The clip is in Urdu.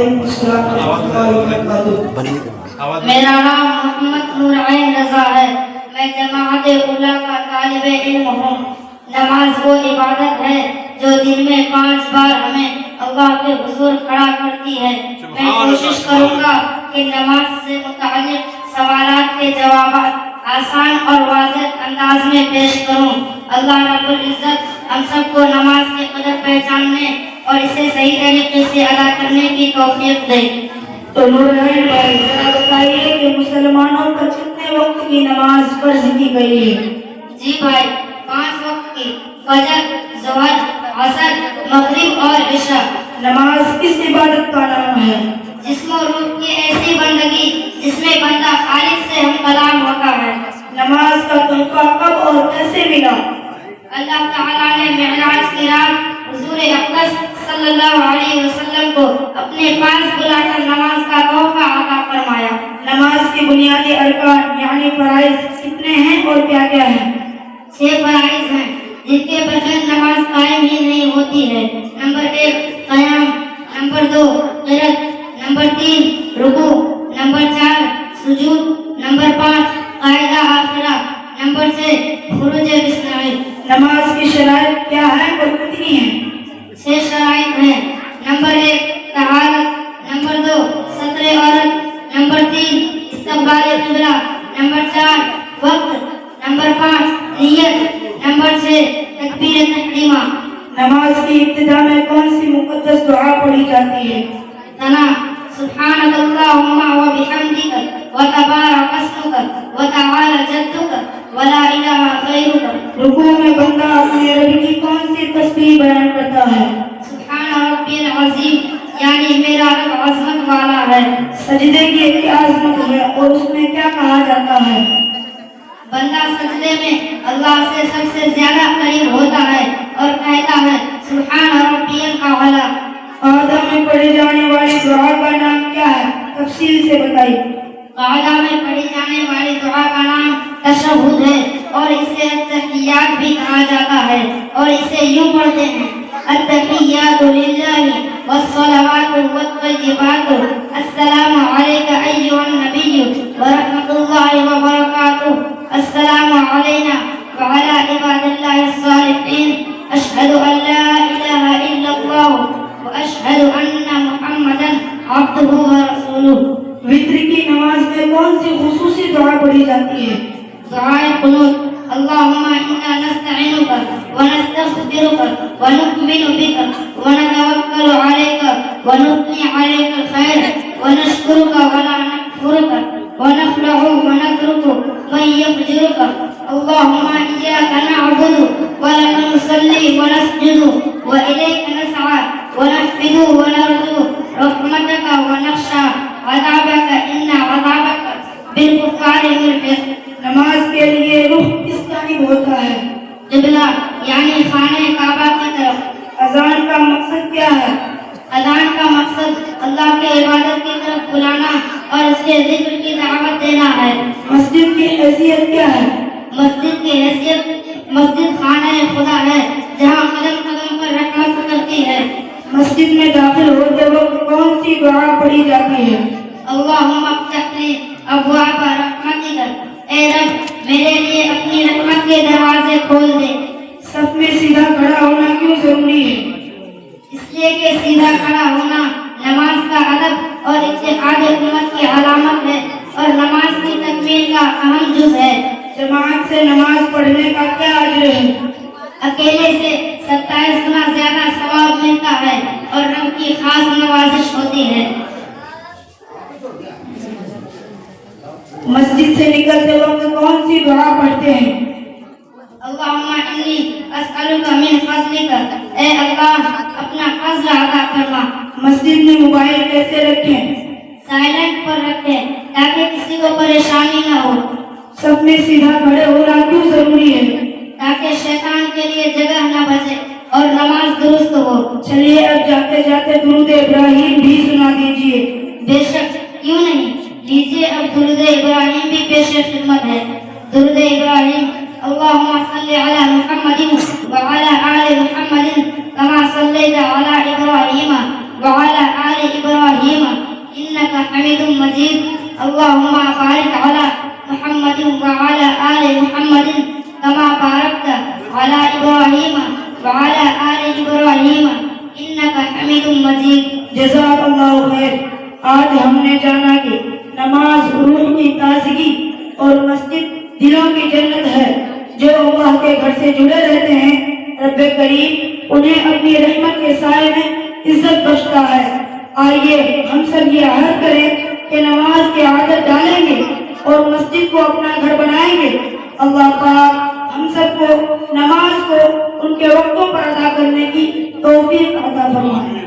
وعلیکم السلام ورحمۃ اللہ وبرکاتہ۔ میرا نام محمد نور عین رضا ہے، میں جماعت اولیاء کا طالب علم ہوں۔ نماز وہ عبادت ہے جو دن میں 5 بار ہمیں اللہ کے حضور کھڑا کرتی ہے۔ میں کوشش کروں گا کہ نماز سے متعلق سوالات کے جوابات آسان اور واضح انداز میں پیش کروں۔ اللہ رب العزت ہم سب کو نماز کے قدر پہچاننے اور اسے صحیح طریقے سے ادا کرنے کی توفیق دے۔ تو نورعین بھائی ذرا بتائیے کہ مسلمانوں پر کتنے وقت کی نماز فرض کی گئی ہے؟ جی بھائی، 5 وقت کی، فجر، ظہر، عصر، مغرب اور عشاء۔ نماز کس عبادت کا نام ہے؟ جسم و روح کی ایسی بندگی جس میں بندہ خالق سے ہم کلام ہوتا ہے۔ نماز کا تحفہ کب اور کیسے ملا؟ اللہ تعالیٰ نے معراج کی رات حضور اقدس صلی اللہ علیہ وسلم کو اپنے پاس بلا کر نماز کا تحفہ عطا فرمایا۔ نماز کے بنیادی ارکان یعنی فرائض کتنے ہیں اور کیا کیا ہیں؟ 6 فرائض ہیں جن کے بغیر نماز قائم ہی نہیں ہوتی ہے۔ نمبر 1 قیام، نمبر 2 قرات، نمبر 3 رکوع، نمبر 4 سجود، نمبر 5 قاعدہ آخرہ، نمبر 6 خروج بسماعیل۔ نماز کی شرائط کیا ہیں اور کتنی ہیں؟ 6 شرائط ہیں۔ نمبر 1 طہارت، نمبر 2 ستر عورت، نمبر 3 استقبال قبلہ، نمبر 4 وقت، نمبر 5 نیت، نمبر 6 تکبیر تحریمہ۔ نماز کی ابتدا میں کون سی مقدس دعا پڑھی جاتی ہے؟ ثنا سبحانک اللہم و بحمدک و تبارک اسمک و تعالی جدک و لا الہ غیرک۔ رکوع میں بندہ اپنے رب کی کون سی تسبیح بیان کرتا ہے؟ سبحان ربی العظیم، یعنی میرا رب عظمت والا ہے۔ سجدے کی کیا عظمت ہے اور اس میں کیا کہا جاتا ہے؟ بندہ سجدے میں اللہ سے سب سے زیادہ قریب ہوتا ہے اور کہتا ہے سبحان ربی الاعلی۔ قعدہ میں پڑھی جانے والی دعا کا نام کیا ہے؟ تفصیل سے بتائیے۔ قعدہ میں پڑھی جانے والی دعا کا نام تشہد ہے اور اسے التحیات بھی کہا جاتا ہے، اور اسے یوں پڑھتے ہیں التحیات للہ والصلوات والطیبات السلام علیک ایھا النبی ورحمۃ اللہ وبرکاتہ، السلام علینا وعلی عباد اللہ الصالحین، اشہد ان لا الہ الا اللہ واشہد ان محمدا عبدہ ورسولہ۔ وتر کی نماز میں کون سی خصوصی دعا پڑھی جاتی ہے؟ دعائے قنوت، اللہم انا نستعینک ونستغفرک ونؤمن بک ونتوکل علیک ونثنی علیک الخیر ونشکرک ولا نکفرک ونخلع ونترک من یفجرک، اللہم ایاک نعبد ولک نصلی ونسجد والیک نسعی ونحفظ ونرجو رحمتک ونخشى عذابک ان عذابک بالکفار ملحق۔ نماز کے لیے رخ کس جانب ہوتا ہے؟ قبلہ یعنی خانہ کعبہ کی طرف۔ اذان کا مقصد کیا ہے؟ اذان کا مقصد اللہ کے عبادت کی طرف بلانا اور اس کے ذکر کی دعوت دینا ہے۔ مسجد کی حیثیت کیا ہے؟ مسجد کی حیثیت، مسجد خانہ خدا ہے جہاں قدم قدم پر رحمت اترتی ہے۔ مسجد میں داخل ہوتے وقت کون سی دعا پڑھی جاتی ہے؟ اللہم افتح لی ابواب رحمتک، اے رب میرے لیے اپنی رحمت کے دروازے کھول دے۔ صف میں سیدھا کھڑا ہونا کیوں ضروری ہے؟ اس لیے کہ سیدھا کھڑا ہونا نماز کا ادب اور اتحاد امت کی علامت ہے اور نماز کی تکمیل کا اہم جز ہے۔ جماعت سے نماز پڑھنے کا کیا اجر ہے؟ اکیلے سے 27 گنا زیادہ ثواب ملتا ہے اور رب کی خاص نوازش ہوتی ہے۔ مسجد سے نکلتے وقت کون سی دعا پڑھتے ہیں؟ اللہم انی اسألک من فضلک، اے اللہ اپنا فضل عطا فرما۔ مسجد میں موبائل کیسے رکھیں؟ سائلنٹ پر رکھیں تاکہ کسی کو پریشانی نہ ہو۔ صف میں سیدھا کھڑے ہونا کیوں ضروری ہے؟ تاکہ شیطان کے لیے جگہ نہ بچے اور نماز درست ہو۔ چلیے اب جاتے جاتے درود ابراہیم بھی سنا دیجیے۔ بے شک، کیوں نہیں، لیجیے اب درود ابراہیم بھی پیش خدمت ہے۔ درود ابراہیم، اللہم صلی علی محمد وعلی آل محمد کما صلیت علی ابراہیم وعلی آل ابراہیم اللهم بارك على محمد وعلى آل محمد كما باركت على إبراهيم وعلى آل إبراهيم إنك حميد مجيد. جزاک اللہ خیر. آج ہم نے جانا کہ نماز روح کی تازگی اور مسجد دلوں کی جنت ہے. جو اللہ کے گھر سے جڑے رہتے ہیں رب کریم انہیں اپنی رحمت کے سائے میں عزت بخشتا ہے. آئیے ہم سب یہ عہد کریں کہ نماز کی عادت ڈالیں گے اور مسجد کو اپنا گھر بنائیں گے. اللہ پاک ہم سب کو نماز کو ان کے وقتوں پر ادا کرنے کی توفیق عطا فرمائے.